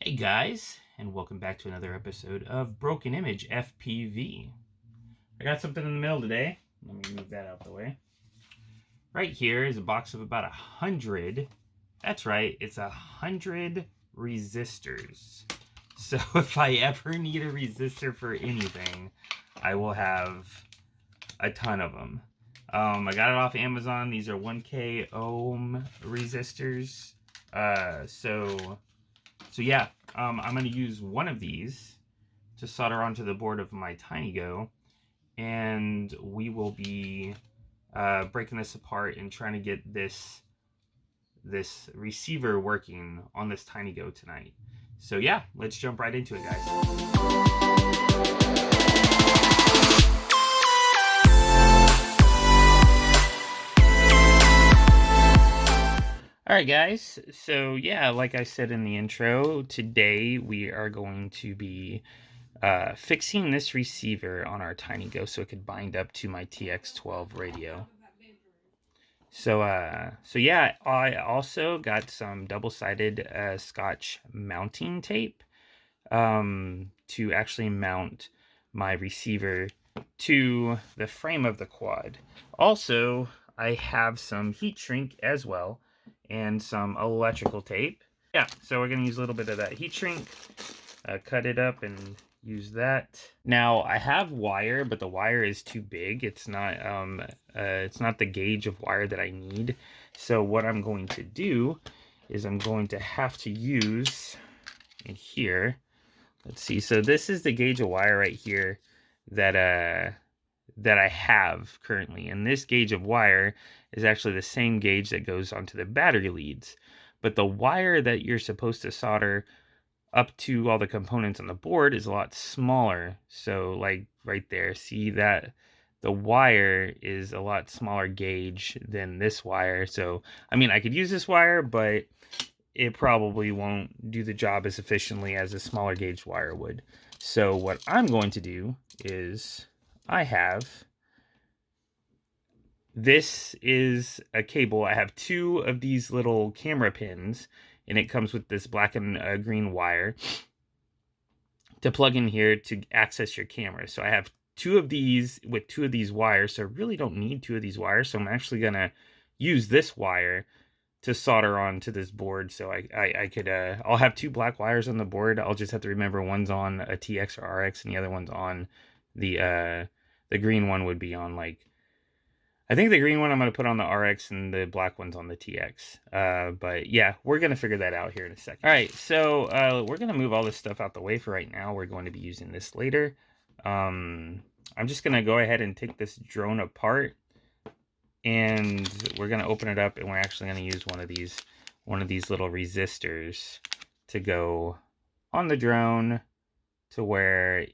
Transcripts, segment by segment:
Hey guys, and welcome back to another episode of Broken Image FPV. I got something in the mail today. Let me move that out the way. Right here is a box of about 100. That's right, it's 100 resistors. So if I ever need a resistor for anything, I will have a ton of them. I got it off Amazon. These are 1K ohm resistors. So yeah, I'm going to use one of these to solder onto the board of my TinyGO, and we will be breaking this apart and trying to get this receiver working on this TinyGO tonight. So yeah, let's jump right into it, guys. Alright guys, so yeah, like I said in the intro, today we are going to be fixing this receiver on our TinyGO so it could bind up to my TX12 radio. So yeah, I also got some double-sided Scotch mounting tape to actually mount my receiver to the frame of the quad. Also, I have some heat shrink as well, and some electrical tape. Yeah, so we're going to use a little bit of that heat shrink, cut it up and use that. Now I have wire, but the wire is too big. It's not the gauge of wire that I need. So what I'm going to do is I'm going to have to use in here. Let's see. So this is the gauge of wire right here that I have currently, and this gauge of wire is actually the same gauge that goes onto the battery leads, but the wire that you're supposed to solder up to all the components on the board is a lot smaller. So like right there, see that the wire is a lot smaller gauge than this wire. So I mean, I could use this wire, but it probably won't do the job as efficiently as a smaller gauge wire would. So what I'm going to do is this is a cable. I have two of these little camera pins, and it comes with this black and green wire to plug in here to access your camera. So I have two of these with two of these wires, so I really don't need two of these wires. So I'm actually gonna use this wire to solder onto this board. So I could I'll have two black wires on the board. I'll just have to remember one's on a TX or RX and the other one's on the green one would be on, like, I think the green one I'm going to put on the RX and the black one's on the TX. But yeah, we're going to figure that out here in a second. All right, so we're going to move all this stuff out the way for right now. We're going to be using this later. I'm just going to go ahead and take this drone apart, and we're going to open it up, and we're actually going to use one of these little resistors to go on the drone to where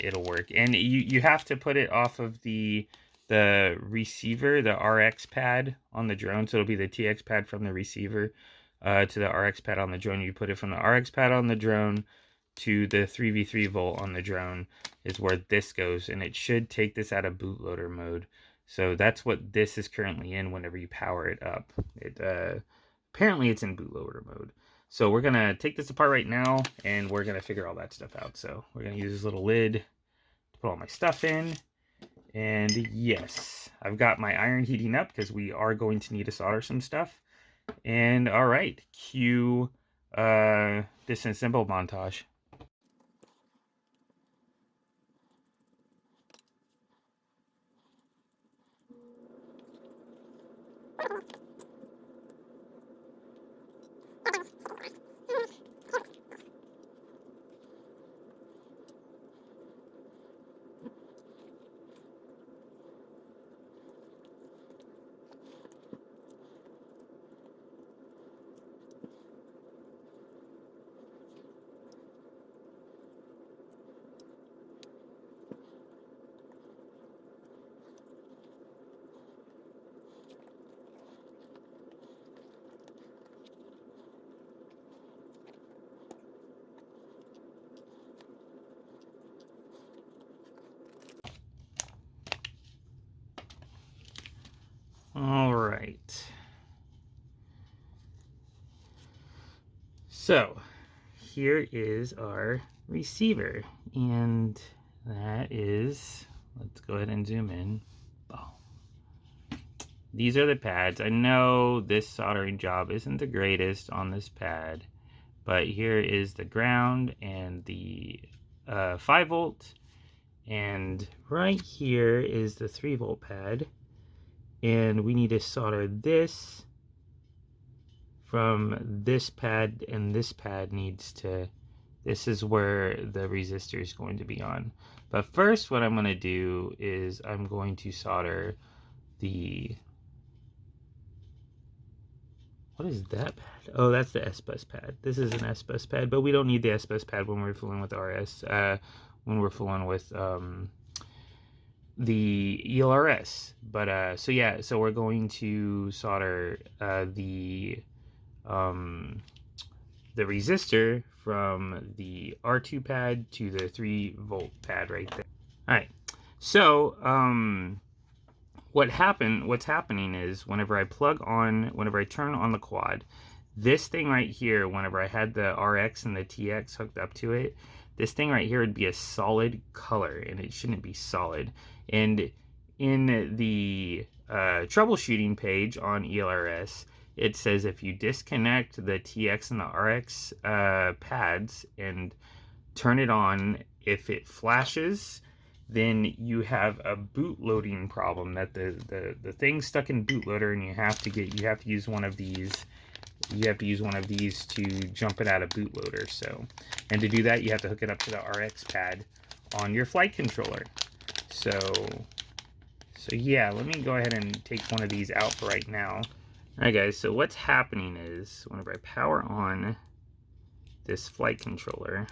it'll work. And you have to put it off of the receiver, the RX pad on the drone. So it'll be the TX pad from the receiver to the RX pad on the drone. You put it from the RX pad on the drone to the 3v3 volt on the drone is where this goes, and it should take this out of bootloader mode. So that's what this is currently in whenever you power it up. Apparently it's in bootloader mode. So we're gonna take this apart right now, and we're gonna figure all that stuff out. So we're gonna use this little lid to put all my stuff in. And yes, I've got my iron heating up because we are going to need to solder some stuff. And all right, cue disassemble montage. So here is our receiver, and that is, let's go ahead and zoom in. Oh. These are the pads. I know this soldering job isn't the greatest on this pad, but here is the ground and the 5 volt, and right here is the 3 volt pad, and we need to solder this from this pad, and this pad needs to, this is where the resistor is going to be on. But first what I'm going to do is I'm going to solder the, what is that pad? Oh, that's the S-bus pad. This is an S-bus pad, but we don't need the S-bus pad when we're fooling with RS, when we're fooling with the ELRS. But so yeah, so we're going to solder the resistor from the R2 pad to the 3 volt pad right there. All right, so what's happening is whenever I turn on the quad, this thing right here, whenever I had the RX and the TX hooked up to it, this thing right here would be a solid color, and it shouldn't be solid. And in the troubleshooting page on ELRS, it says if you disconnect the TX and the RX pads and turn it on, if it flashes, then you have a bootloading problem, that the thing's stuck in bootloader, and you have to use one of these. You have to use one of these to jump it out of bootloader. So, and to do that, you have to hook it up to the RX pad on your flight controller. So yeah, let me go ahead and take one of these out for right now. All right, guys. So what's happening is whenever I power on this flight controller,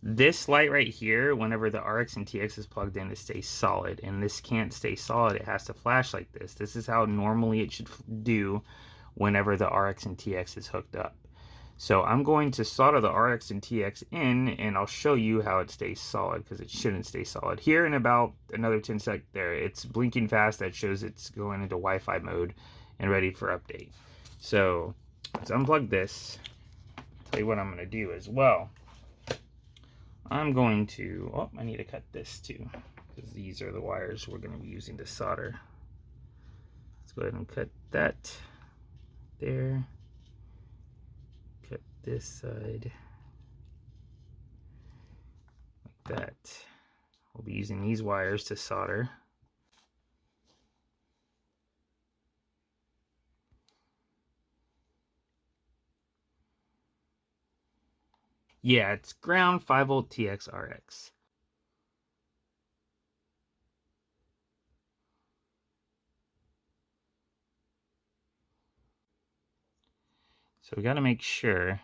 this light right here, whenever the RX and TX is plugged in, it stays solid, and this can't stay solid. It has to flash like this. This is how normally it should do whenever the RX and TX is hooked up. So I'm going to solder the RX and TX in, and I'll show you how it stays solid, because it shouldn't stay solid. Here in about another 10 seconds, there, it's blinking fast. That shows it's going into Wi-Fi mode and ready for update. So let's unplug this. I'll tell you what I'm going to do as well. I'm going to, oh, I need to cut this too, because these are the wires we're going to be using to solder. Let's go ahead and cut that there. Cut this side like that. We'll be using these wires to solder. Yeah, it's ground 5 volt TX RX. So we got to make sure,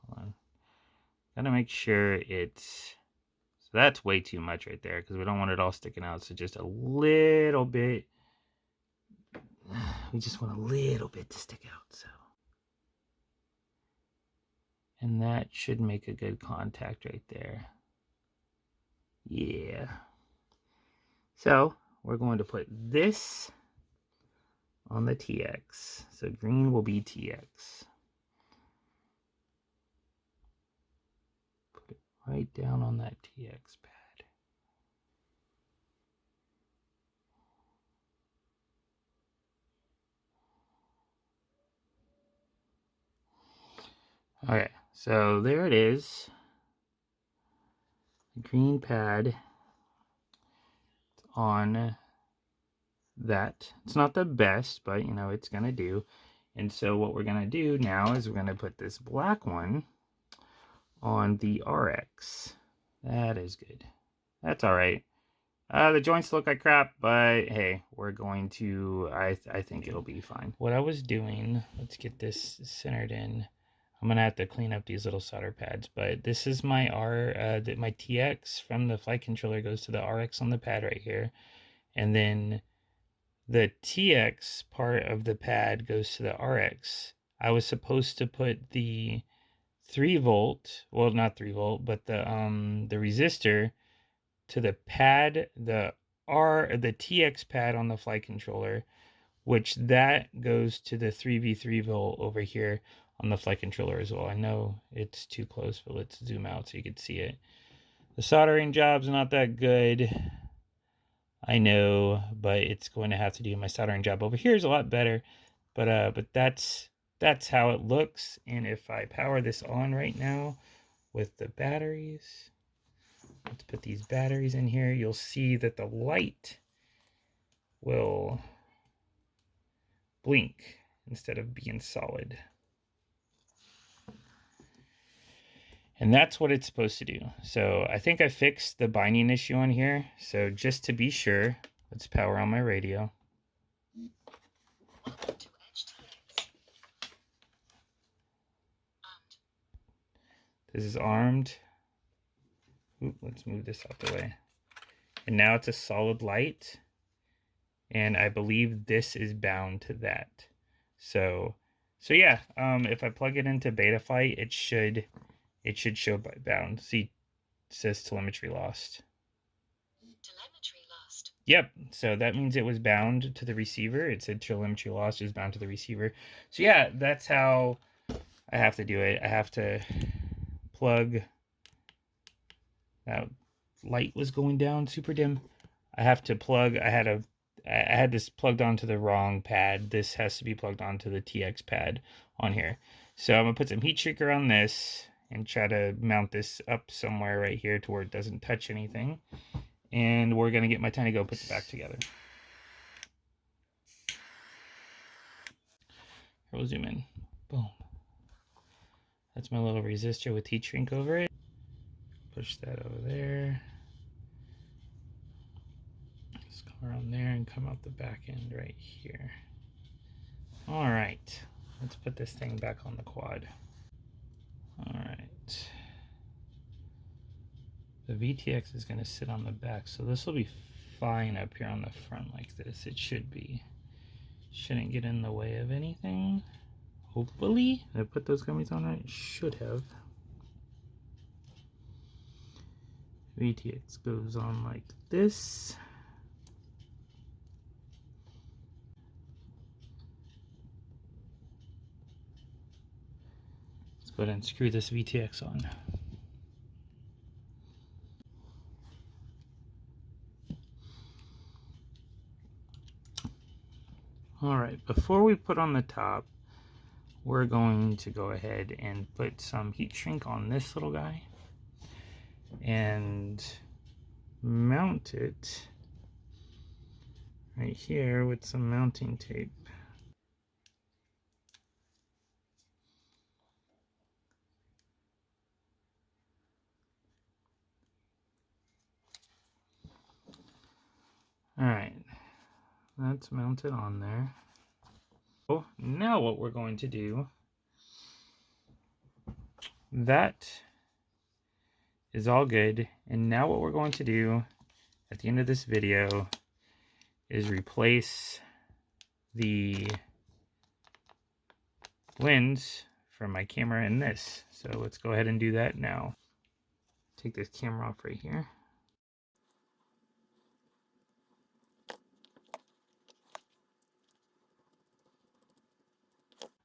hold on, got to make sure it's, so that's way too much right there, because we don't want it all sticking out. So just a little bit, we just want a little bit to stick out. So, and that should make a good contact right there. Yeah. So we're going to put this on the TX. So green will be TX. Put it right down on that TX pad. Okay, so there it is. The green pad on that. It's not the best, but you know, it's gonna do. And so what we're gonna do now is we're gonna put this black one on the RX. That is good. That's all right. The joints look like crap, but hey, we're going to, I think it'll be fine. What I was doing, let's get this centered in. I'm gonna have to clean up these little solder pads, but this is my my TX from the flight controller goes to the RX on the pad right here, and then the TX part of the pad goes to the RX. I was supposed to put the 3 volt, well, not 3 volt, but the resistor to the pad, the the TX pad on the flight controller, which that goes to the 3v3 volt over here on the flight controller as well. I know it's too close, but let's zoom out so you can see it. The soldering job's not that good, I know, but it's going to have to do. My soldering job over here is a lot better, but that's how it looks. And if I power this on right now with the batteries, let's put these batteries in here, you'll see that the light will blink instead of being solid. And that's what it's supposed to do. So I think I fixed the binding issue on here. So just to be sure, let's power on my radio. This is armed. Ooh, let's move this out the way. And now it's a solid light. And I believe this is bound to that. So yeah, if I plug it into Betaflight, it should show bound. See, it says telemetry lost. Telemetry lost. Yep, so that means it was bound to the receiver. It said telemetry lost is bound to the receiver. So yeah, that's how I have to do it. I have to plug. That light was going down super dim. I have to plug. I had this plugged onto the wrong pad. This has to be plugged onto the TX pad on here. So I'm gonna put some heat shrink around this and try to mount this up somewhere right here to where it doesn't touch anything. And we're gonna get my TinyGO put back together. Here, we'll zoom in. Boom. That's my little resistor with heat shrink over it. Push that over there. Just come around there and come out the back end right here. All right, let's put this thing back on the quad. All right. The VTX is going to sit on the back, so this will be fine up here on the front like this. It should be. Shouldn't get in the way of anything. Hopefully. Did I put those gummies on right? Should have. VTX goes on like this. Let's go ahead and screw this VTX on. All right, before we put on the top, we're going to go ahead and put some heat shrink on this little guy and mount it right here with some mounting tape. All right, that's mounted on there. So now what we're going to do, that is all good. And now what we're going to do at the end of this video is replace the lens from my camera in this. So let's go ahead and do that now. Take this camera off right here.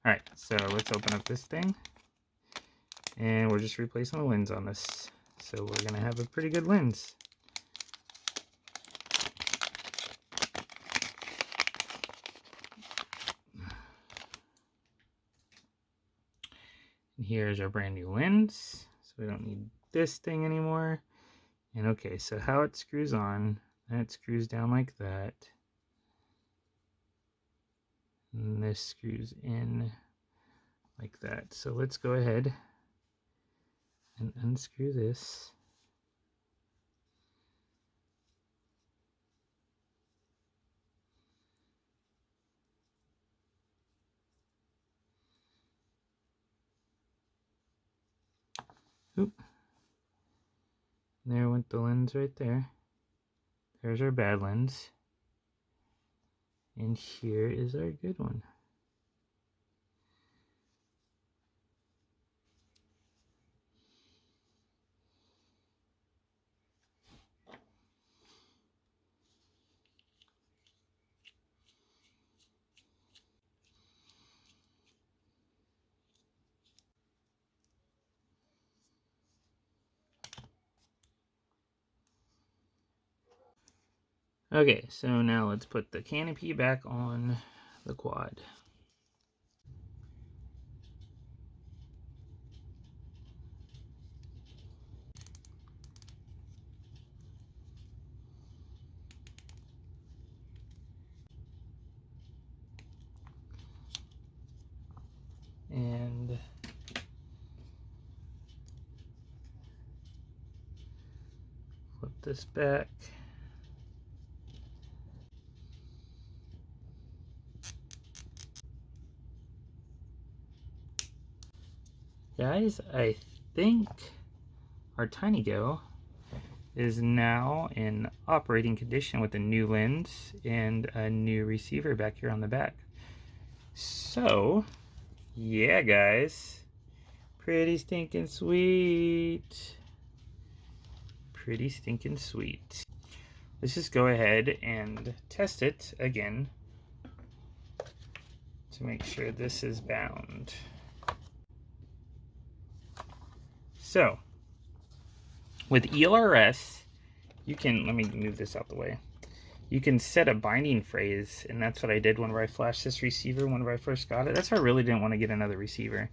All right, so let's open up this thing, and we're just replacing the lens on this. So we're gonna have a pretty good lens. And here's our brand new lens. So we don't need this thing anymore. And okay, so how it screws on, that screws down like that. And this screws in like that. So let's go ahead and unscrew this. Oop. There went the lens right there. There's our bad lens. And here is our good one. Okay, so now let's put the canopy back on the quad. And flip this back. Guys, I think our TinyGO is now in operating condition with a new lens and a new receiver back here on the back. So, yeah guys, pretty stinking sweet. Pretty stinking sweet. Let's just go ahead and test it again to make sure this is bound. So, with ELRS, you can, let me move this out the way. You can set a binding phrase, and that's what I did whenever I flashed this receiver whenever I first got it. That's why I really didn't want to get another receiver.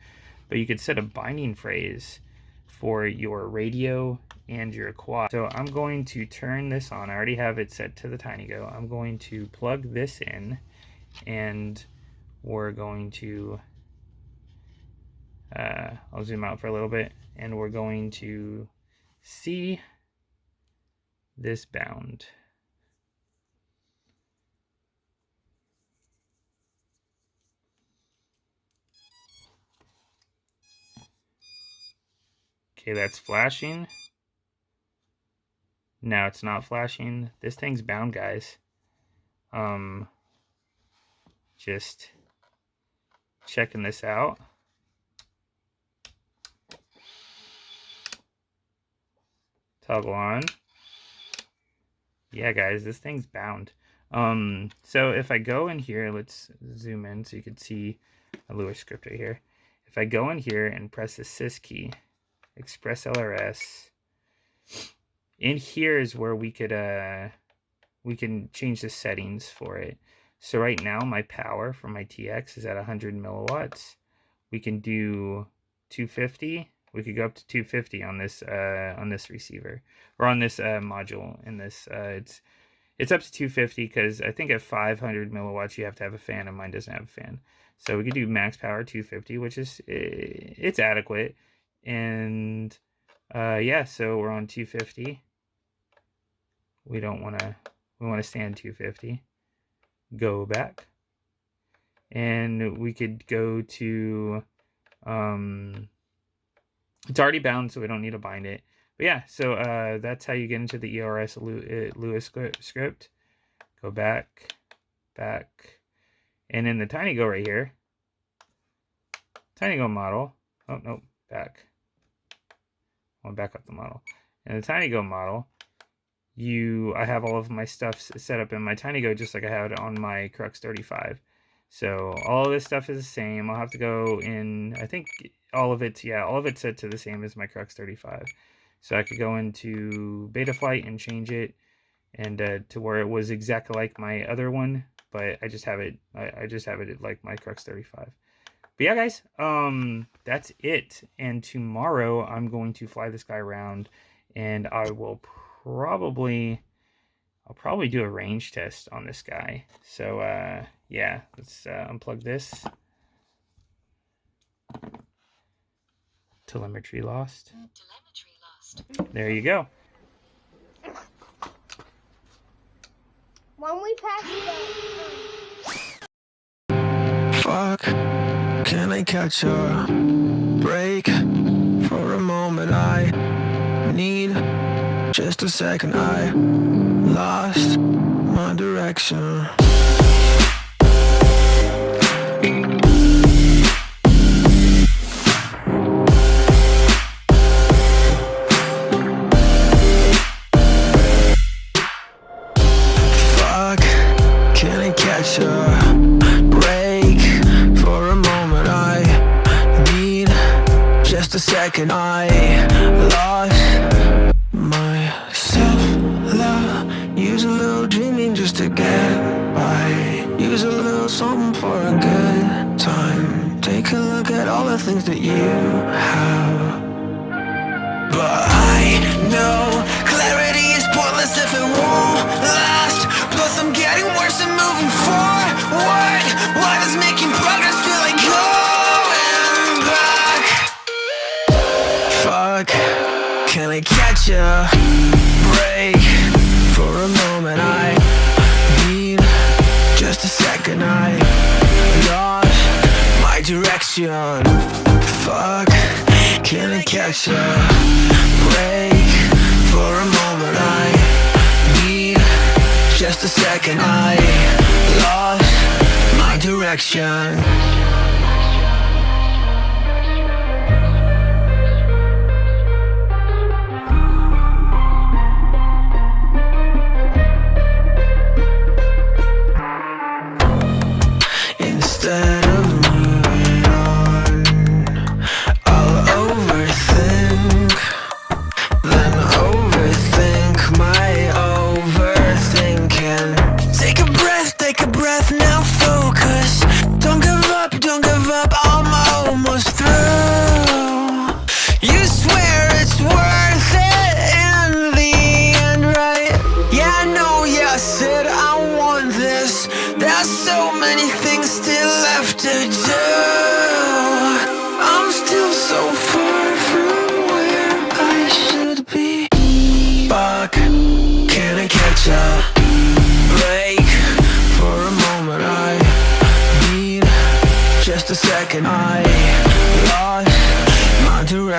But you could set a binding phrase for your radio and your quad. So I'm going to turn this on. I already have it set to the TinyGO. I'm going to plug this in, and we're going to, I'll zoom out for a little bit, and we're going to see this bound. Okay, that's flashing. Now it's not flashing. This thing's bound, guys. Just checking this out. Toggle on. Yeah, guys, this thing's bound. So if I go in here, let's zoom in so you can see a Lewis script right here. If I go in here and press the sys key, ExpressLRS, in here is where we can change the settings for it. So right now my power for my TX is at 100 milliwatts. We can do 250. We could go up to 250 on this receiver, or on this module. In this, it's up to 250 because I think at 500 milliwatts you have to have a fan, and mine doesn't have a fan. So we could do max power 250, which is it's adequate. And yeah, so we're on 250. We want to stay on 250. Go back, and we could go to it's already bound, so we don't need to bind it. But yeah, so that's how you get into the ELRS Lewis script. Go back, and in the TinyGO right here, TinyGO model. Oh no, back. I want to back up the model. In the TinyGO model, I have all of my stuff set up in my TinyGO just like I had on my Crux 35. So all of this stuff is the same. I'll have to go in, I think all of it's set to the same as my Crux 35. So I could go into Betaflight and change it and to where it was exactly like my other one, but I just have it like my Crux 35. But yeah, guys, that's it. And tomorrow I'm going to fly this guy around, and I'll probably do a range test on this guy. So yeah, let's unplug this. Telemetry lost. There you go. When we pass Fuck, can I catch a break for a moment? I need just a second. I lost my direction. Fuck, can I catch a break for a moment? I need just a second. I lost my self-love, using little dreaming just to get by. Use a little something for a good time. Take a look at all the things that you have. But I know clarity is pointless if it won't last. Plus I'm getting worse and moving forward. Why does making progress feel like going back? Fuck, can I catch a break? For a moment I need just a second. I lost my direction. Fuck, can I catch a break? For a moment I need just a second. I lost my direction. Instead of moving on, I'll overthink, then overthink my overthinking. Take a breath, now focus. Don't give up, I'm almost through. You swear it's worth it in the end, right? Yeah, I know, yeah, I said I want this. There's so many things still left to do. I'm still so far from where I should be. Fuck, can I catch a break? For a moment I need just a second. I lost my direction.